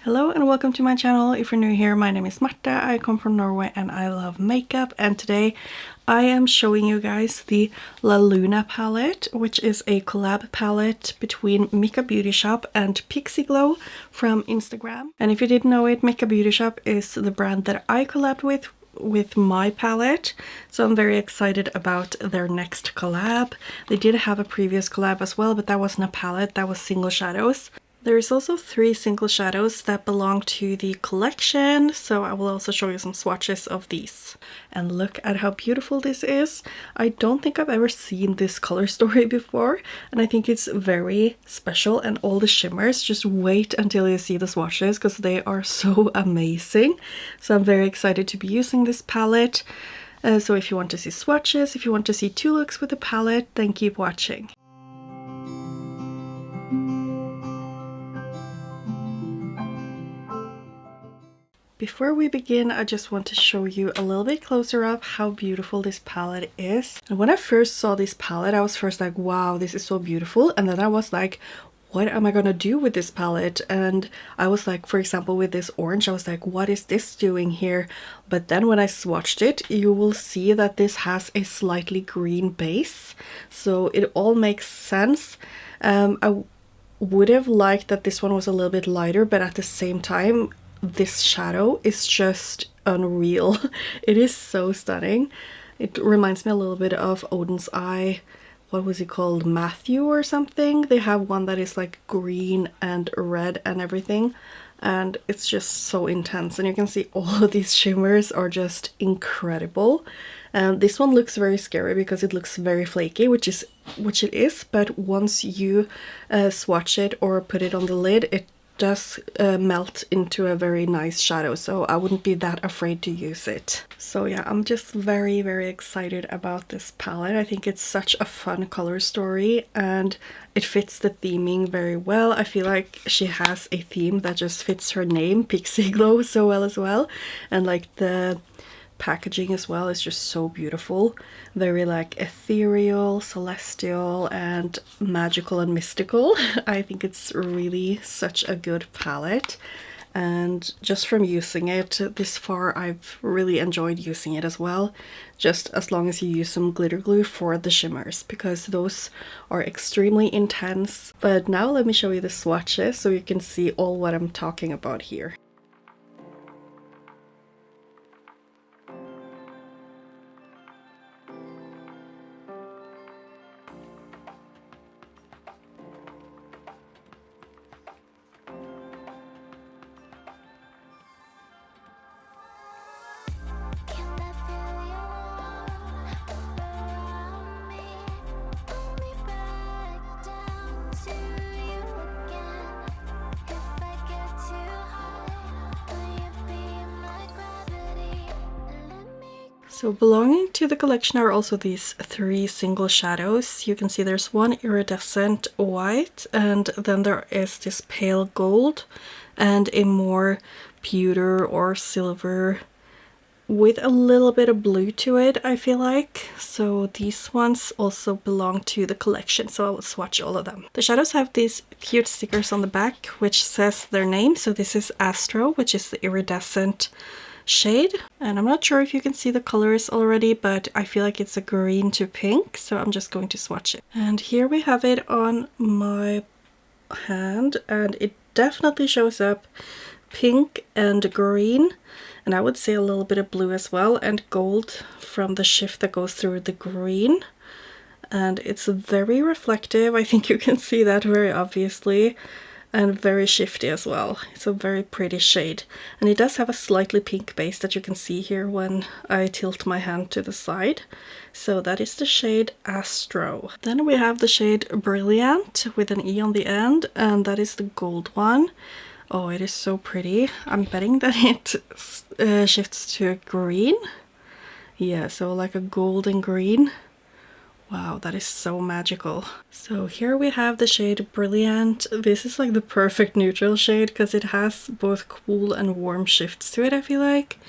Hello and welcome to my channel. If you're new here, my name is Micka, I come from Norway and I love makeup, and today I am showing you guys the La Luna palette, which is a collab palette between Micka Beauty Shop and PixxieGlow from Instagram. And if you didn't know it, Micka Beauty Shop is the brand that I collabed with my palette, so I'm very excited about their next collab. They did have a previous collab as well, but that wasn't a palette, that was single shadows. There is also 3 single shadows that belong to the collection, so I will also show you some swatches of these. And look at how beautiful this is. I don't think I've ever seen this color story before, and I think it's very special, and all the shimmers, just wait until you see the swatches because they are so amazing. So I'm very excited to be using this palette. So if you want to see swatches, if you want to see 2 looks with the palette, then keep watching. Before we begin, I just want to show you a little bit closer up how beautiful this palette is. And when I first saw this palette, I was first like, wow, this is so beautiful. And then I was like, what am I gonna do with this palette? And I was like, for example, with this orange, I was like, what is this doing here? But then when I swatched it, you will see that this has a slightly green base. So it all makes sense. I would have liked that this one was a little bit lighter, but at the same time, this shadow is just unreal. It is so stunning. It reminds me a little bit of Odin's Eye. What was it called? Matthew or something? They have one that is like green and red and everything, and it's just so intense, and you can see all of these shimmers are just incredible. And this one looks very scary because it looks very flaky, which it is, but once you swatch it or put it on the lid, it does melt into a very nice shadow, so I wouldn't be that afraid to use it. So yeah, I'm just very excited about this palette. I think it's such a fun color story and it fits the theming very well. I feel like she has a theme that just fits her name, PixxieGlow, so well as well. And like the packaging as well is just so beautiful, very like ethereal, celestial, and magical and mystical. I think it's really such a good palette, and just from using it this far, I've really enjoyed using it as well, just as long as you use some glitter glue for the shimmers, because those are extremely intense. But now let me show you the swatches so you can see all what I'm talking about here. So belonging to the collection are also these 3 single shadows. You can see there's one iridescent white, and then there is this pale gold and a more pewter or silver with a little bit of blue to it, I feel like. So these ones also belong to the collection, so I will swatch all of them. The shadows have these cute stickers on the back which says their name. So this is Astro, which is the iridescent shade, and I'm not sure if you can see the colors already, but I feel like it's a green to pink, so I'm just going to swatch it. And here we have it on my hand, and it definitely shows up pink and green, and I would say a little bit of blue as well, and gold from the shift that goes through the green. And it's very reflective, I think you can see that very obviously, and very shifty as well. It's a very pretty shade, and it does have a slightly pink base that you can see here when I tilt my hand to the side. So that is the shade Astro. Then we have the shade Brilliant with an E on the end, and that is the gold one. Oh, it is so pretty. I'm betting that it shifts to green. Yeah, so like a golden green. Wow, that is so magical. So here we have the shade Brilliant. This is like the perfect neutral shade because it has both cool and warm shifts to it, I feel like.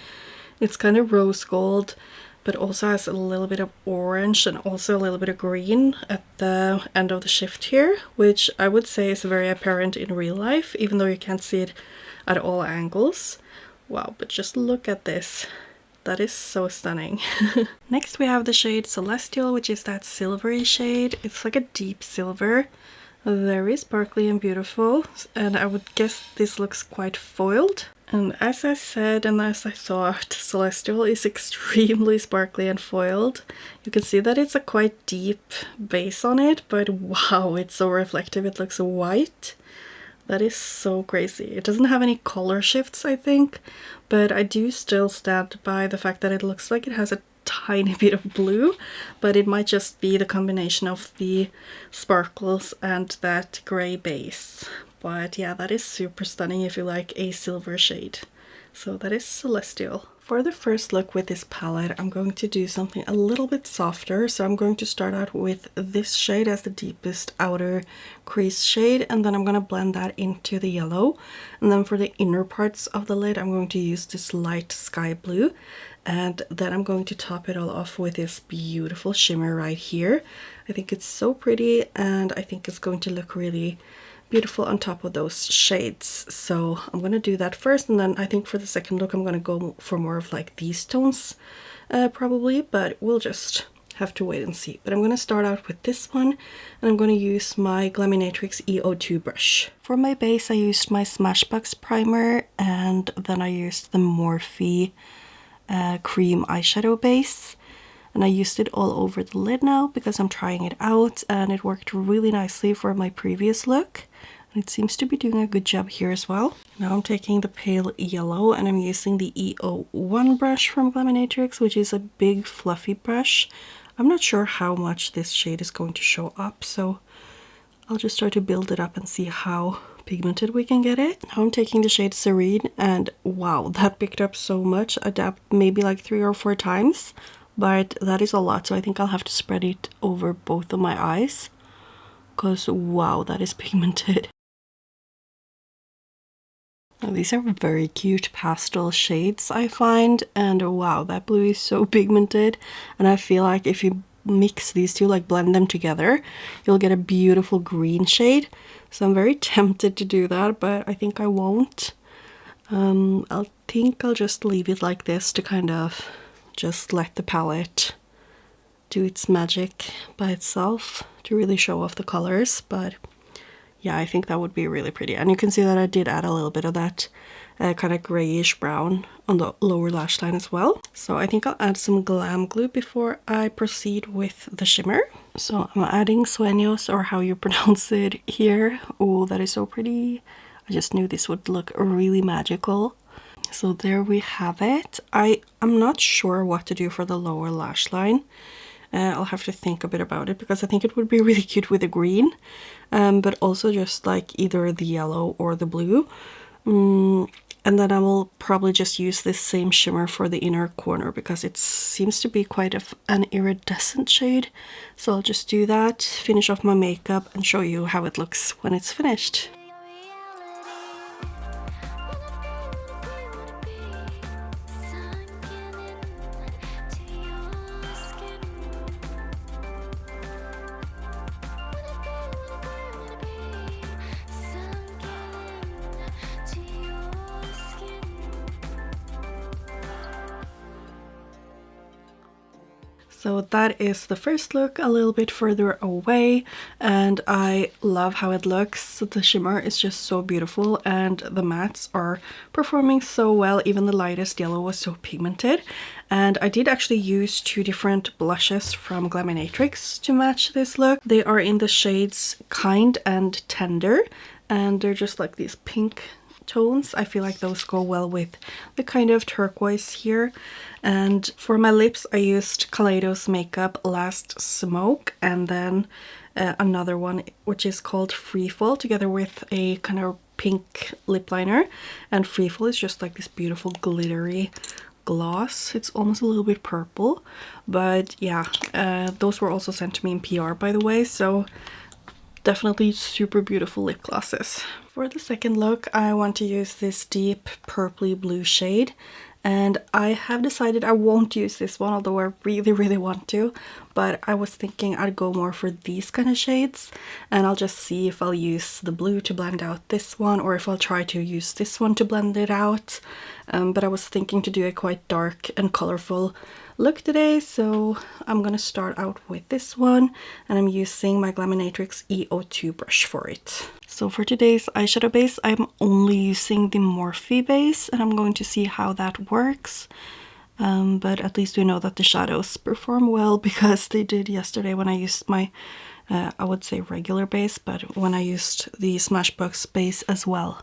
It's kind of rose gold, but also has a little bit of orange and also a little bit of green at the end of the shift here, which I would say is very apparent in real life, even though you can't see it at all angles. Wow, but just look at this. That is so stunning. Next we have the shade Celestial, which is that silvery shade. It's like a deep silver, very sparkly and beautiful, and I would guess this looks quite foiled. And as I said, and as I thought, Celestial is extremely sparkly and foiled. You can see that it's a quite deep base on it, but wow, it's so reflective. It looks white. That is so crazy. It doesn't have any color shifts, I think, but I do still stand by the fact that it looks like it has a tiny bit of blue, but it might just be the combination of the sparkles and that gray base. But yeah, that is super stunning if you like a silver shade. So that is Celestial. For the first look with this palette, I'm going to do something a little bit softer. So I'm going to start out with this shade as the deepest outer crease shade, and then I'm going to blend that into the yellow. And then for the inner parts of the lid, I'm going to use this light sky blue. And then I'm going to top it all off with this beautiful shimmer right here. I think it's so pretty, and I think it's going to look really beautiful on top of those shades. So I'm going to do that first, and then I think for the second look I'm going to go for more of like these tones probably, but we'll just have to wait and see. But I'm going to start out with this one, and I'm going to use my Glaminatrix EO2 brush. For my base I used my Smashbox primer, and then I used the Morphe cream eyeshadow base. And I used it all over the lid now because I'm trying it out, and it worked really nicely for my previous look. And it seems to be doing a good job here as well. Now I'm taking the pale yellow, and I'm using the EO1 brush from Glaminatrix, which is a big fluffy brush. I'm not sure how much this shade is going to show up, so I'll just try to build it up and see how pigmented we can get it. Now I'm taking the shade Serene, and wow, that picked up so much. I dabbed maybe like 3 or 4 times. But that is a lot, so I think I'll have to spread it over both of my eyes, because wow, that is pigmented. Now, these are very cute pastel shades, I find, and wow, that blue is so pigmented, and I feel like if you mix these two, like blend them together, you'll get a beautiful green shade. So I'm very tempted to do that, but I think I won't. I think I'll just leave it like this to kind of just let the palette do its magic by itself to really show off the colors. But yeah, I think that would be really pretty. And you can see that I did add a little bit of that kind of grayish brown on the lower lash line as well. So I think I'll add some Glam glue before I proceed with the shimmer. So I'm adding Sueños, or how you pronounce it here. Oh, that is so pretty. I just knew this would look really magical. So there we have it. I'm not sure what to do for the lower lash line. I'll have to think a bit about it, because I think it would be really cute with the green, but also just like either the yellow or the blue. And then I will probably just use this same shimmer for the inner corner, because it seems to be quite an iridescent shade. So I'll just do that, finish off my makeup, and show you how it looks when it's finished. So that is the first look, a little bit further away, and I love how it looks. The shimmer is just so beautiful, and the mattes are performing so well. Even the lightest yellow was so pigmented. And I did actually use 2 different blushes from Glaminatrix to match this look. They are in the shades Kind and Tender, and they're just like these pink tones. I feel like those go well with the kind of turquoise here. And for my lips I used Kaleidos makeup Last Smoke, and then another one which is called Freefall, together with a kind of pink lip liner. And Freefall is just like this beautiful glittery gloss. It's almost a little bit purple, but yeah, those were also sent to me in PR, by the way, so definitely super beautiful lip glosses. For the second look I want to use this deep purpley blue shade, And I have decided I won't use this one, although I really want to, but I was thinking I'd go more for these kind of shades, and I'll just see if I'll use the blue to blend out this one or if I'll try to use this one to blend it out. But I was thinking to do a quite dark and colorful look today, so I'm gonna start out with this one, and I'm using my Glaminatrix EO2 brush for it. So for today's eyeshadow base, I'm only using the Morphe base, and I'm going to see how that works. But at least we know that the shadows perform well, because they did yesterday when I used my, I would say regular base, but when I used the Smashbox base as well.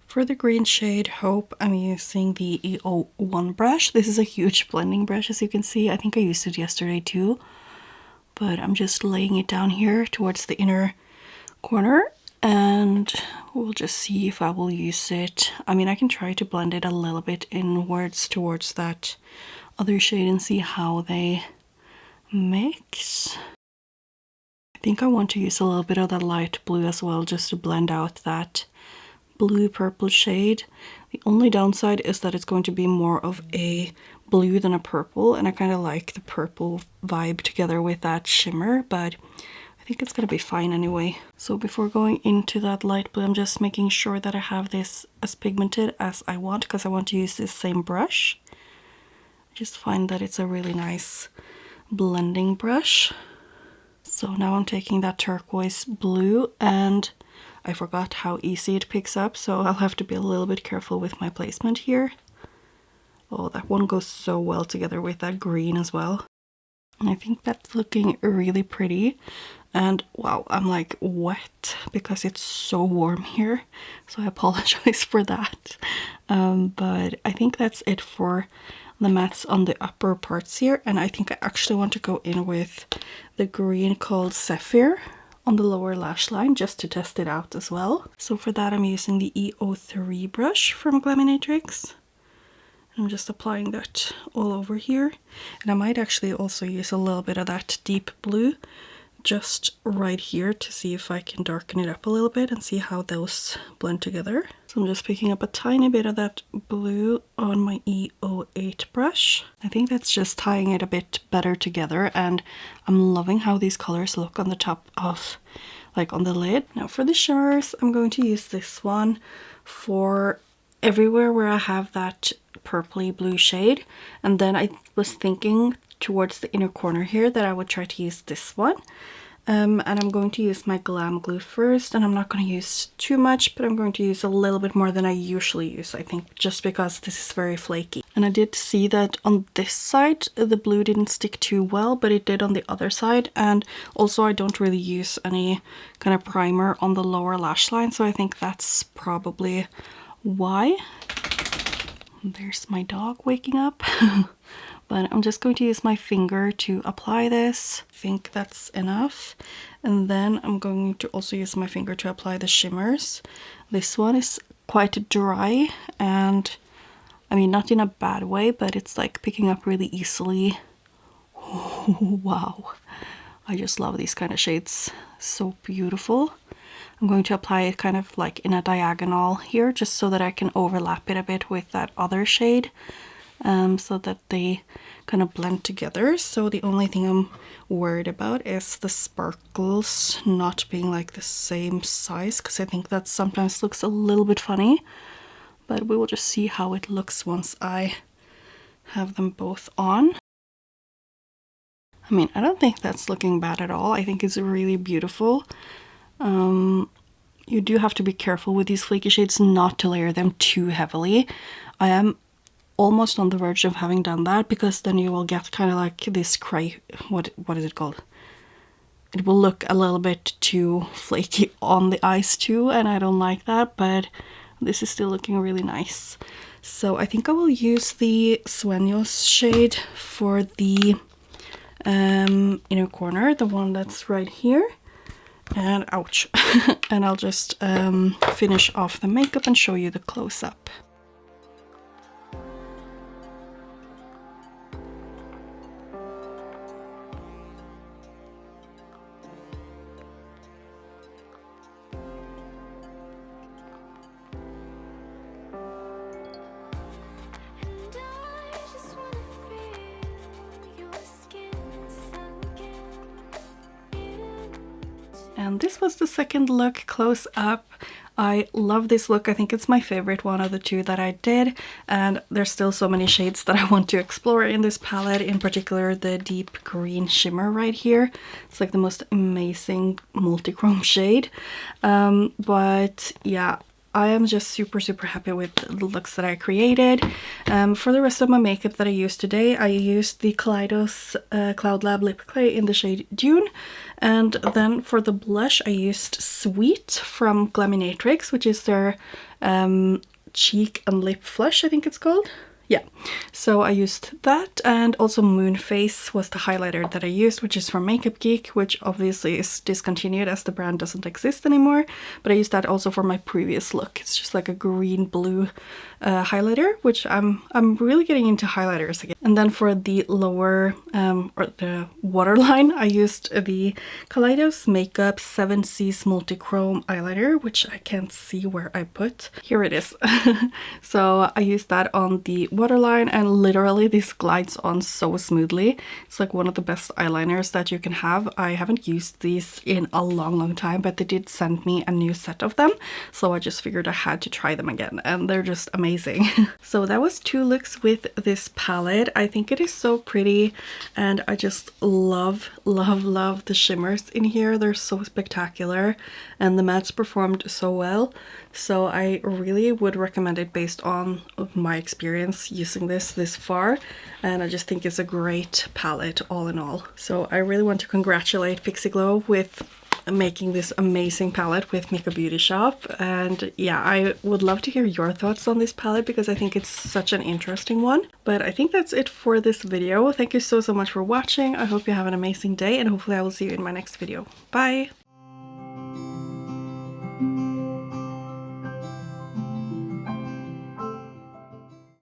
For the green shade Hope, I'm using the EO1 brush. This is a huge blending brush, as you can see. I think I used it yesterday too, but I'm just laying it down here towards the inner corner, and we'll just see if I will use it. I mean, I can try to blend it a little bit inwards towards that other shade and see how they mix. I think I want to use a little bit of that light blue as well, just to blend out that blue purple shade. The only downside is that it's going to be more of a blue than a purple, and I kind of like the purple vibe together with that shimmer, but I think it's gonna be fine anyway. So before going into that light blue, I'm just making sure that I have this as pigmented as I want, because I want to use this same brush. I just find that it's a really nice blending brush. So now I'm taking that turquoise blue, and I forgot how easy it picks up, so I'll have to be a little bit careful with my placement here. Oh, that one goes so well together with that green as well. And I think that's looking really pretty. And wow, I'm like wet because it's so warm here, so I apologize for that. But I think that's it for the mattes on the upper parts here, and I think I actually want to go in with the green called Sapphire on the lower lash line, just to test it out as well. So for that, I'm using the EO3 brush from Glaminatrix. I'm just applying that all over here, and I might actually also use a little bit of that deep blue just right here to see if I can darken it up a little bit and see how those blend together. So I'm just picking up a tiny bit of that blue on my EO8 brush. I think that's just tying it a bit better together, and I'm loving how these colors look on the top of, like on the lid. Now for the shimmers, I'm going to use this one for everywhere where I have that purpley blue shade, and then I was thinking towards the inner corner here that I would try to use this one. And I'm going to use my Glam glue first, and I'm not going to use too much, but I'm going to use a little bit more than I usually use, I think, just because this is very flaky. And I did see that on this side the blue didn't stick too well, but it did on the other side. And also I don't really use any kind of primer on the lower lash line, so I think that's probably why. There's my dog waking up. But I'm just going to use my finger to apply this. I think that's enough. And then I'm going to also use my finger to apply the shimmers. This one is quite dry, and I mean, not in a bad way, but it's like picking up really easily. Oh, wow. I just love these kind of shades. So beautiful. I'm going to apply it kind of like in a diagonal here, just so that I can overlap it a bit with that other shade. So that they kind of blend together. So the only thing I'm worried about is the sparkles not being like the same size, because I think that sometimes looks a little bit funny, but we will just see how it looks once I have them both on. I mean, I don't think that's looking bad at all. I think it's really beautiful. You do have to be careful with these flaky shades not to layer them too heavily. I am almost on the verge of having done that, because then you will get kind of like this what is it called? It will look a little bit too flaky on the eyes too, and I don't like that, but this is still looking really nice. So I think I will use the Sueños shade for the inner corner, the one that's right here. And ouch. And I'll just finish off the makeup and show you the close-up. And this was the second look, Close Up. I love this look. I think it's my favorite one of the two that I did, and there's still so many shades that I want to explore in this palette, in particular the deep green shimmer right here. It's like the most amazing multichrome shade. But yeah, I am just super happy with the looks that I created. For the rest of my makeup that I used today, I used the Kaleidos Cloud Lab Lip Clay in the shade Dune. And then for the blush, I used Sweet from Glaminatrix, which is their cheek and lip flush, I think it's called. Yeah, so I used that, and also Moonphase was the highlighter that I used, which is from Makeup Geek, which obviously is discontinued as the brand doesn't exist anymore, but I used that also for my previous look. It's just like a green-blue highlighter, which I'm really getting into highlighters again. And then for the lower, or the waterline, I used the Kaleidos Makeup 7C's Multichrome eyeliner, which I can't see where I put. Here it is. So I used that on the waterline, and literally this glides on so smoothly. It's like one of the best eyeliners that you can have. I haven't used these in a long time, but they did send me a new set of them, so I just figured I had to try them again, and they're just amazing. So that was 2 looks with this palette. I think it is so pretty, and I just love the shimmers in here. They're so spectacular, and the mattes performed so well. So I really would recommend it based on my experience using this far, and I just think it's a great palette all in all. So I really want to congratulate PixxieGlow with making this amazing palette with Micka Beauty Shop. And yeah, I would love to hear your thoughts on this palette because I think it's such an interesting one. But I think that's it for this video. Thank you so much for watching. I hope you have an amazing day, and hopefully I will see you in my next video. Bye!